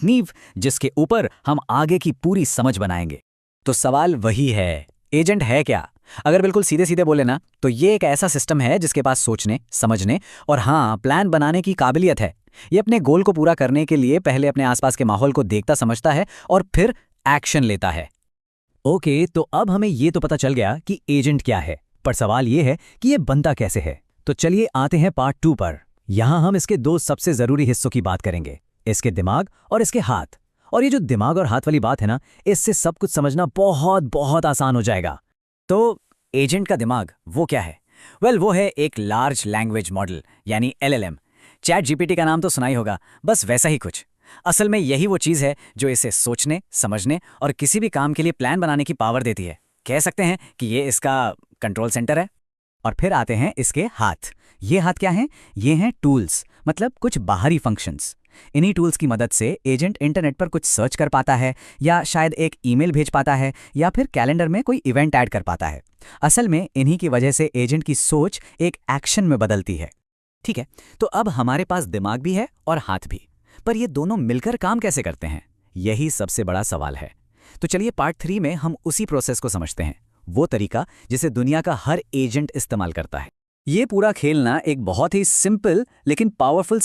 नींव जिसके ऊपर हम आगे की पूरी समझ बनाएंगे। तो सवाल वही है, एजेंट है क्या? अगर बिल्कुल सीधे सीधे बोले ना, तो ये एक ऐसा सिस्टम है जिसके पास सोचने, समझने और हाँ, प्लान बनाने की काबिलियत है। ये अपने गोल को पूरा करने के लिए पहले अपने आसपास के माहौल को देखता समझता है और फिर एक्शन लेता है। ओके, तो अब हमें ये तो पता चल गया कि एजेंट क्या है, पर सवाल ये है कि ये बनता कैसे है। तो चलिए आते हैं पार्ट 2 पर। यहाँ हम इसके दो सबसे जरूरी हिस्सों की बात करेंगे, इसके दिमाग और इसके हाथ। और ये जो दिमाग और हाथ वाली बात है ना, इससे सब कुछ समझना बहुत बहुत आसान हो जाएगा। तो एजेंट का दिमाग वो क्या है? वो है एक लार्ज लैंग्वेज मॉडल यानी LLM। चैट जीपीटी का नाम तो सुना ही होगा, बस वैसा ही कुछ। असल में यही वो चीज़ है जो इसे सोचने, समझने और किसी भी काम के लिए प्लान बनाने की पावर देती है। कह सकते हैं कि ये इसका कंट्रोल सेंटर है। और फिर आते हैं इसके हाथ। ये हाथ क्या हैं? ये हैं टूल्स, मतलब कुछ बाहरी फंक्शंस। इन्हीं टूल्स की मदद से एजेंट इंटरनेट पर कुछ सर्च कर पाता है, या शायद एक ईमेल भेज पाता है, या फिर कैलेंडर में कोई इवेंट ऐड कर पाता है। असल में इन्हीं की वजह से एजेंट की सोच एक एक्शन में बदलती है। ठीक है, तो अब हमारे पास दिमाग भी है और हाथ भी, पर ये दोनों मिलकर काम कैसे करते हैं, यही सबसे बड़ा सवाल है। तो चलिए पार्ट 3 में हम उसी प्रोसेस को समझते हैं, वो तरीका जिसे दुनिया का हर एजेंट इस्तेमाल करता है। ये पूरा खेलना एक बहुत ही सिंपल लेकिन पावरफुल